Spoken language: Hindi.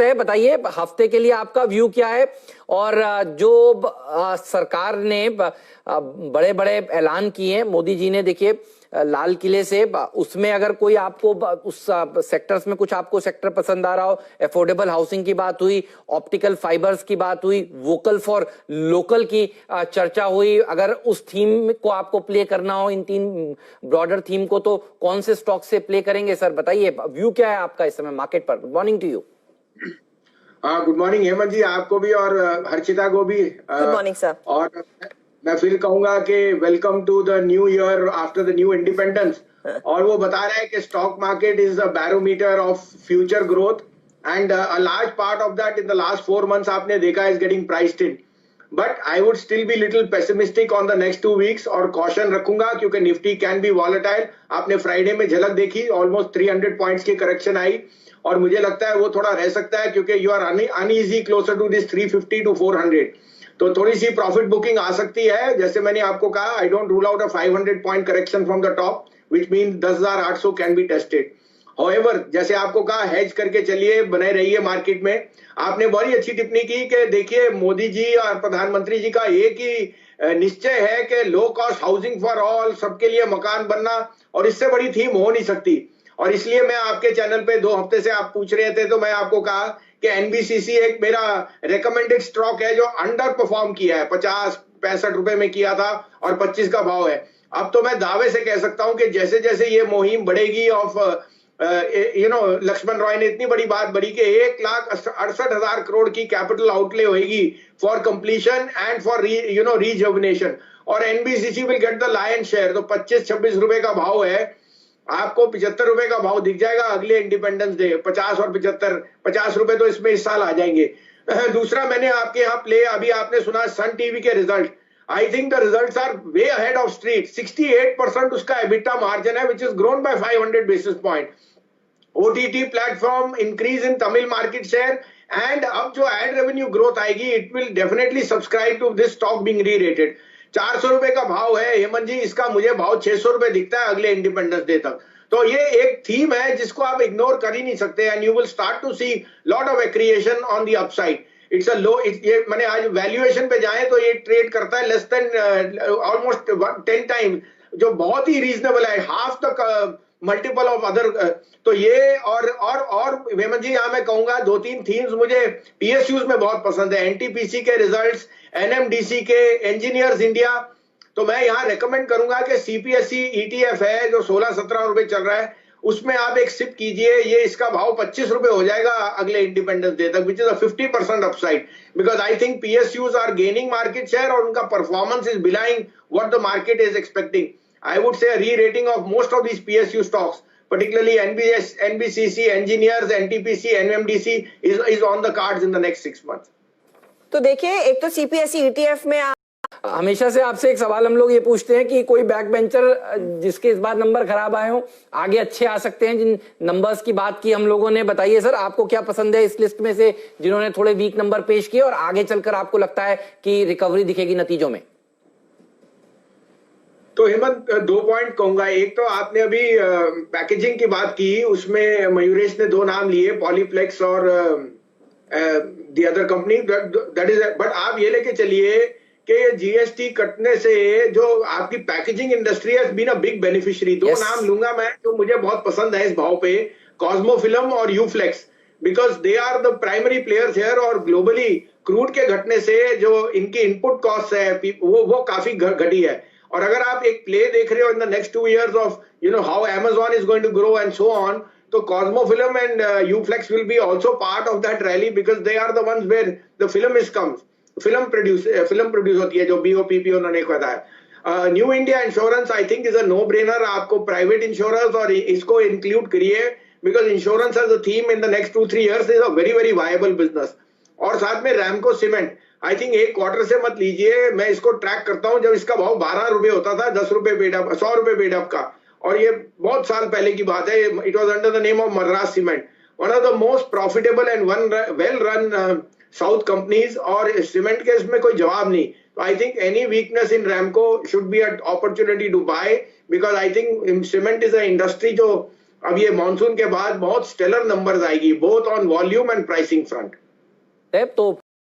है, बताइए हफ्ते के लिए आपका व्यू क्या है। और जो सरकार ने बड़े बड़े ऐलान किए हैं मोदी जी ने, देखिए लाल किले से, उसमें अगर कोई आपको उस सेक्टर्स में कुछ आपको सेक्टर पसंद आ रहा हो, अफोर्डेबल हाउसिंग की बात हुई, ऑप्टिकल फाइबर्स की बात हुई, वोकल फॉर लोकल की चर्चा हुई, अगर उस थीम को आपको प्ले करना हो, इन तीन ब्रॉडर थीम को, तो कौन से स्टॉक से प्ले करेंगे सर? बताइए व्यू क्या है आपका इस समय मार्केट पर। Good morning to you. Good morning Hemant ji, आपको भी और हर्षिता को भी। Good morning sir. और मैं फिर कहूंगा कि welcome to the new year after the new independence. और वो बता रहा है कि stock market is the barometer of future growth and a large part of that in the last 4 months आपने देखा is getting priced in. But I would still be little pessimistic on the next 2 weeks और कॉशन रखूंगा क्योंकि निफ्टी कैन बी वॉलेटाइल। आपने फ्राइडे में झलक देखी, ऑलमोस्ट 300 पॉइंट्स की करेक्शन आई और मुझे लगता है वो थोड़ा रह सकता है क्योंकि you are uneasy closer to this 350 to 400। तो थोड़ी सी प्रॉफिट बुकिंग आ सकती है। जैसे मैंने आपको कहा, I don't rule out a 500 point correction from the top, which means 10,800 can be tested. However, जैसे आपको कहा, हेज करके चलिए, बने रहिए मार्केट में। आपने बड़ी अच्छी टिप्पणी की कि देखिए मोदी जी और प्रधानमंत्री जी का एक ही निश्चय है कि low cost housing for all, सबके लिए मकान बनना, और इससे बड़ी थीम हो नहीं सकती। और इसलिए मैं आपके चैनल पे 2 हफ्ते से आप पूछ रहे थे तो मैं आपको कहा कि एनबीसीसी एक मेरा रेकमेंडेड स्टॉक है जो अंडर परफॉर्म किया है, 50-65 रुपए में किया था और 25 का भाव है। अब तो मैं दावे से कह सकता हूं कि जैसे जैसे ये मुहिम बढ़ेगी ऑफ लक्ष्मण रॉय ने इतनी बड़ी बात बड़ी कि 1,68,000 करोड़ की कैपिटल आउटले होगी for completion and for rejuvenation, और NBCC will get the lion share. तो 25-26 रुपए का भाव है, आपको 75 रुपए का भाव दिख जाएगा अगले इंडिपेंडेंस डे। 50 और 75, 50 रुपए तो इसमें इस साल आ जाएंगे। दूसरा, मैंने आपके यहाँ प्ले, अभी आपने सुना सन टीवी के result. I think the results are way ahead of street. 68% उसका एबिटा मार्जिन है, which is grown by 500 basis point. OTT platform increase in Tamil market share and अब जो एड रेवेन्यू ग्रोथ आएगी, it will definitely subscribe to this stock being rerated. 400 रुपए का भाव है हेमंत जी, इसका मुझे भाव 600 रुपए दिखता है अगले इंडिपेंडेंस डे तक। तो ये एक थीम है जिसको आप इग्नोर कर ही नहीं सकते, and you will start to see lot of accretion on the upside. It's a low, ये मैंने आज वैल्यूएशन पे जाए तो ये ट्रेड करता है लेस देन ऑलमोस्ट 10 टाइम, जो बहुत ही रीजनेबल है, half the multiple of other. तो ये और हेमंत जी, यहाँ मैं कहूंगा 2-3 थीम्स मुझे पीएसयूज में बहुत पसंद है। एनटीपीसी के रिजल्ट्स, एनएमडीसी के, इंजीनियर्स इंडिया। तो मैं यहाँ रेकमेंड करूंगा कि सीपीएसई ईटीएफ है जो 16-17 रुपए चल रहा है, उसमें आप एक सिप कीजिए। ये इसका भाव 25 रुपए हो जाएगा अगले इंडिपेंडेंस डे तक, which is a 50% upside, because I think PSUs are gaining market share और उनका performance is belying what the market is expecting. I would say a re-rating of most of these PSU stocks, particularly NBCC, Engineers, NTPC, NMDC is on the cards in the next 6 months. तो देखिए, एक तो सीपीएसई ईटीएफ में हमेशा से आपसे एक सवाल हम लोग ये पूछते हैं कि कोई बैक बेंचर जिसके इस बार नंबर खराब आए हो, आगे अच्छे आ सकते हैं, जिन नंबर्स की बात की हम लोगों ने। बताइए सर, आपको क्या पसंद है इस लिस्ट में से जिन्होंने थोड़े वीक नंबर पेश किए और आगे चलकर आपको लगता है कि रिकवरी दिखेगी नतीजों में? तो हेमंत, 2 पॉइंट कहूंगा। एक तो आपने अभी पैकेजिंग की बात की, उसमें मयूरेश ने 2 नाम लिए, पॉलीप्लेक्स और the other company, that is. But आप ये लेके चलिए कि जीएसटी कटने से जो आपकी पैकेजिंग इंडस्ट्री है बीन अ बिग बेनिफिशियरी। 2 नाम लूंगा मैं जो मुझे बहुत पसंद है इस भाव पे, कॉस्मो फिल्म और Uflex, because they are the primary players here. और ग्लोबली क्रूड के घटने से जो इनकी इनपुट कॉस्ट है वो काफी घटी है। और अगर आप एक प्ले देख रहे हो in the next 2 years of how Amazon is going to grow and so on, तो Cosmo film and Uflex will be also part of that rally, because they are the ones where the film produce होती है, जो बीओपीपी उन्होंने बताया। New India insurance I think is a no brainer. आपको प्राइवेट इंश्योरेंस और इसको इंक्लूड करिए, because insurance as a theme in the next 2-3 years is a very very viable business. और साथ में Ramco cement, I think 1 quarter से मत लीजिए, मैं इसको ट्रैक करता हूं जब इसका भाव 12 रुपए होता था, 10 रुपए पेड अप, 100 रुपए पेड अप का, और ये बहुत साल पहले की बात है। It was under the name of Madras cement, one of the most profitable and well run south companies, और सीमेंट के इसमें कोई जवाब नहीं। तो I think any weakness in Ramco should be a opportunity to buy, because I think cement is a industry जो अब ये मॉनसून के बाद बहुत स्टेलर नंबर्स आएगी both on volume and pricing front. तो